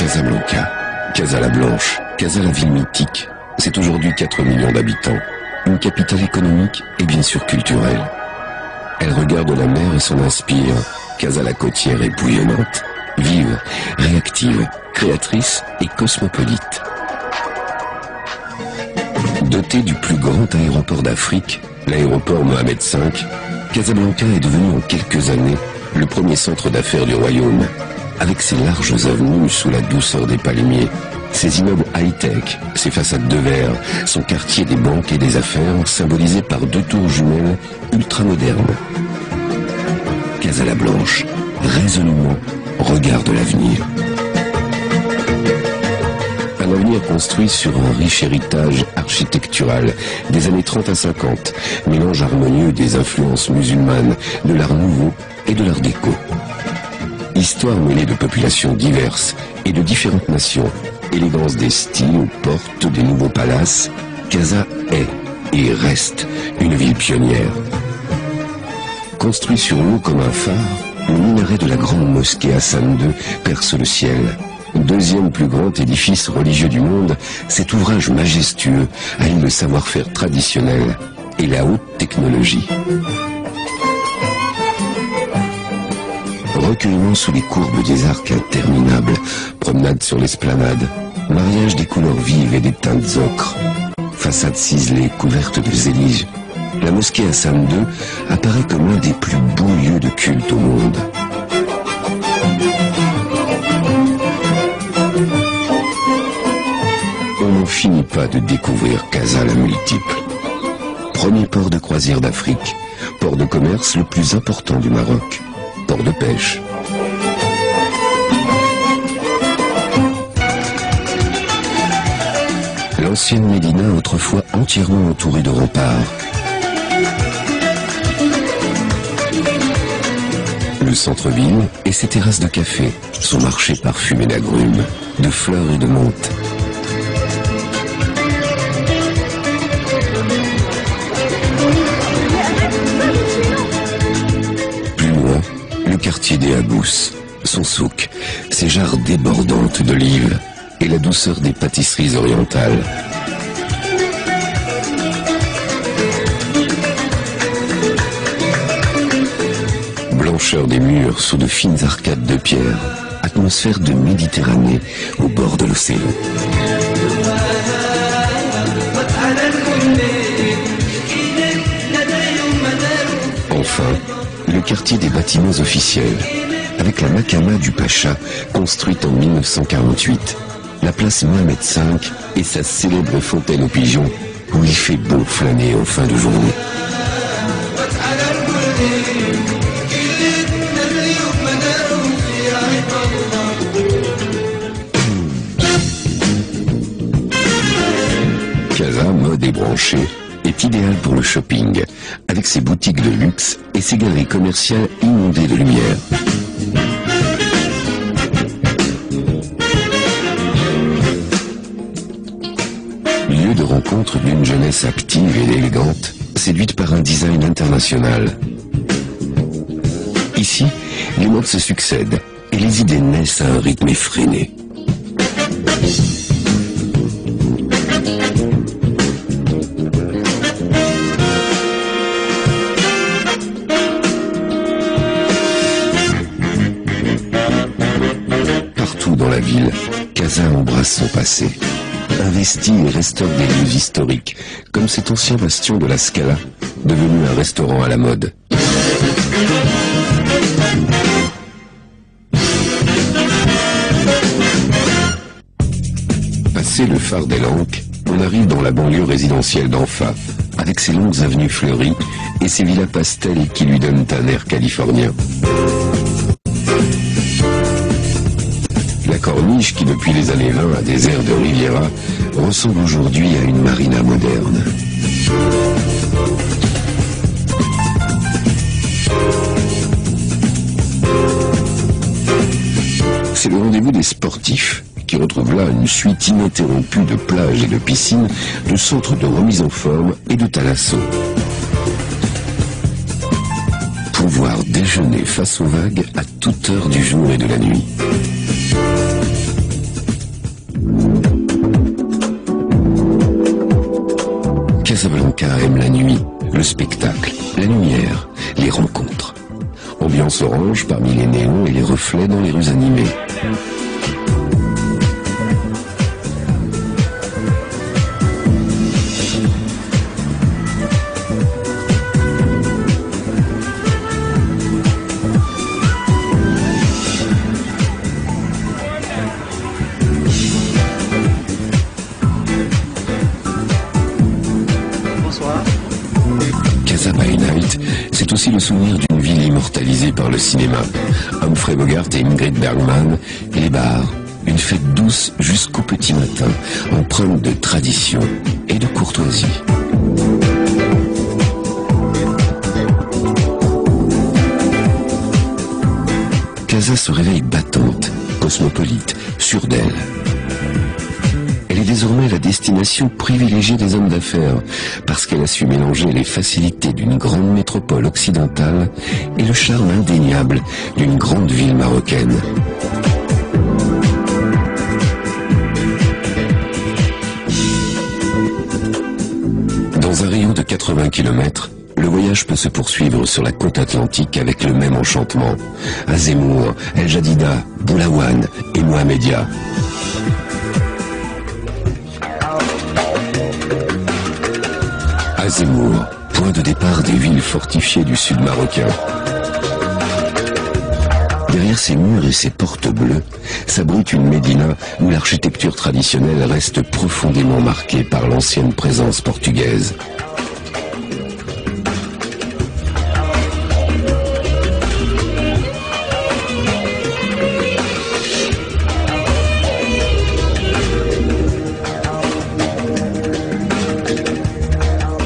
Casablanca, Casa la Blanche, Casa la ville mythique, c'est aujourd'hui 4 millions d'habitants, une capitale économique et bien sûr culturelle. Elle regarde la mer et s'en inspire. Casa la côtière est bouillonnante, vive, réactive, créatrice et cosmopolite. Dotée du plus grand aéroport d'Afrique, l'aéroport Mohamed V, Casablanca est devenue en quelques années le premier centre d'affaires du royaume. Avec ses larges avenues sous la douceur des palmiers, ses immeubles high-tech, ses façades de verre, son quartier des banques et des affaires symbolisé par 2 tours jumelles ultra-modernes. Casa la Blanche, résolument, regarde l'avenir. Un avenir construit sur un riche héritage architectural des années 30 à 50, mélange harmonieux des influences musulmanes, de l'art nouveau et de l'art déco. Histoire mêlée de populations diverses et de différentes nations, élégance des styles aux portes des nouveaux palaces, Casa est et reste une ville pionnière. Construit sur l'eau comme un phare, le minaret de la grande mosquée Hassan II perce le ciel. Deuxième plus grand édifice religieux du monde, cet ouvrage majestueux allie le savoir-faire traditionnel et la haute technologie. Recueillement sous les courbes des arcs interminables, promenade sur l'esplanade, mariage des couleurs vives et des teintes ocre, façade ciselée couverte de zélige, la mosquée Hassan II apparaît comme l'un des plus beaux lieux de culte au monde. On n'en finit pas de découvrir Casa la multiple. Premier port de croisière d'Afrique, port de commerce le plus important du Maroc, port de pêche. L'ancienne Médina, autrefois entièrement entourée de remparts. Le centre-ville et ses terrasses de café, son marché parfumé d'agrumes, de fleurs et de menthe. Plus loin, le quartier des Habous, son souk, ses jarres débordantes d'olives et la douceur des pâtisseries orientales. Blancheur des murs sous de fines arcades de pierre, atmosphère de Méditerranée au bord de l'océan. Enfin, le quartier des bâtiments officiels, avec la Makama du Pacha, construite en 1948, la place Mohamed V et sa célèbre fontaine aux pigeons, où il fait beau flâner en fin de journée. Casa, mode et branchée, est idéal pour le shopping, avec ses boutiques de luxe et ses galeries commerciales inondées de lumière. Lieu de rencontre d'une jeunesse active et élégante, séduite par un design international. Ici, les modes se succèdent et les idées naissent à un rythme effréné. Partout dans la ville, Casa embrasse son passé. Investit et restaure des lieux historiques, comme cet ancien bastion de la Scala, devenu un restaurant à la mode. Passé le phare des Lanques, on arrive dans la banlieue résidentielle d'Anfa, avec ses longues avenues fleuries et ses villas pastels qui lui donnent un air californien. La corniche, qui depuis les années 20 a des airs de Riviera, ressemble aujourd'hui à une marina moderne. C'est le rendez-vous des sportifs, qui retrouvent là une suite ininterrompue de plages et de piscines, de centres de remise en forme et de thalasso. Pouvoir déjeuner face aux vagues à toute heure du jour et de la nuit. Casablanca aime la nuit, le spectacle, la lumière, les rencontres. Ambiance orange parmi les néons et les reflets dans les rues animées. Casa by Night, c'est aussi le souvenir d'une ville immortalisée par le cinéma. Humphrey Bogart et Ingrid Bergman, et les bars, une fête douce jusqu'au petit matin, empreinte de tradition et de courtoisie. Casa se réveille battante, cosmopolite, sûre d'elle. Elle est désormais la destination privilégiée des hommes d'affaires, parce qu'elle a su mélanger les facilités d'une grande métropole occidentale et le charme indéniable d'une grande ville marocaine. Dans un rayon de 80 km, le voyage peut se poursuivre sur la côte atlantique avec le même enchantement. À Zemmour, El Jadida, Boulaouane et Mohamedia. À Zemmour, point de départ des villes fortifiées du sud marocain. Derrière ses murs et ses portes bleues, s'abrite une médina où l'architecture traditionnelle reste profondément marquée par l'ancienne présence portugaise.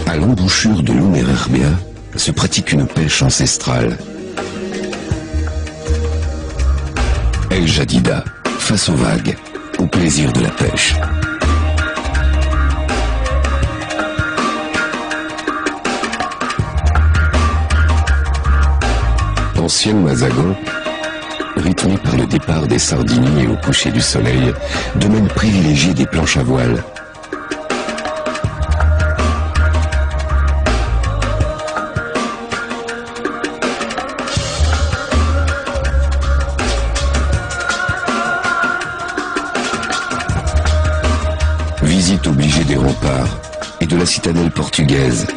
À l'embouchure de l'Oumerherbia se pratique une pêche ancestrale. El Jadida, face aux vagues, au plaisir de la pêche. Ancienne Mazagan, rythmée par le départ des sardiniers au coucher du soleil, domaine privilégié des planches à voile. Visite obligée des remparts et de la citadelle portugaise.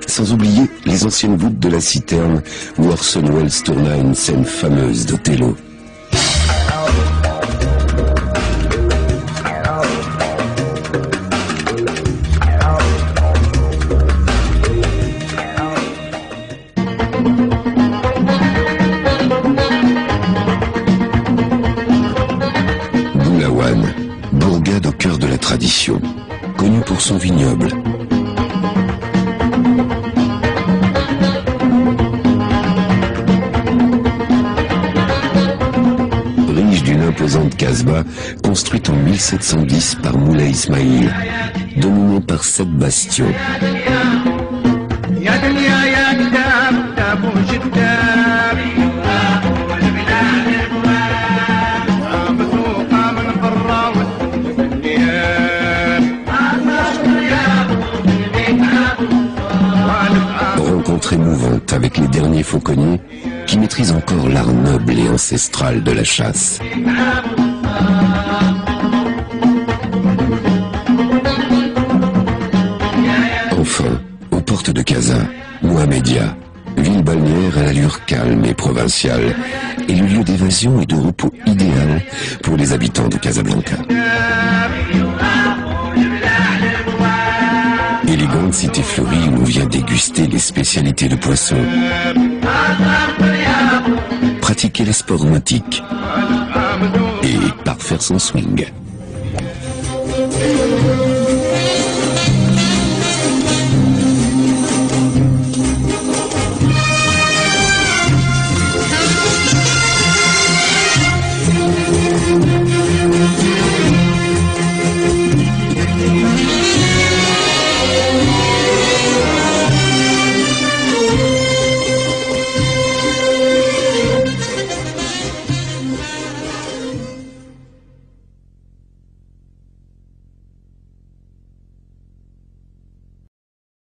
Sans oublier les anciennes voûtes de la citerne où Orson Welles tourna une scène fameuse d'Othello. Boulaouane, bourgade au cœur de la tradition, connue pour son vignoble. Riche d'une imposante casbah construite en 1710 par Moulay Ismaïl, dominée par 7 bastions. Rencontre émouvante avec les derniers fauconniers qui maîtrisent encore l'art noble et ancestral de la chasse. Enfin, aux portes de Casa, Mohamedia, ville balnéaire à l'allure calme et provinciale, est le lieu d'évasion et de repos idéal pour les habitants de Casablanca. Élégante cité fleurie où l'on vient déguster les spécialités de poisson, pratiquer les sports nautiques et parfaire son swing.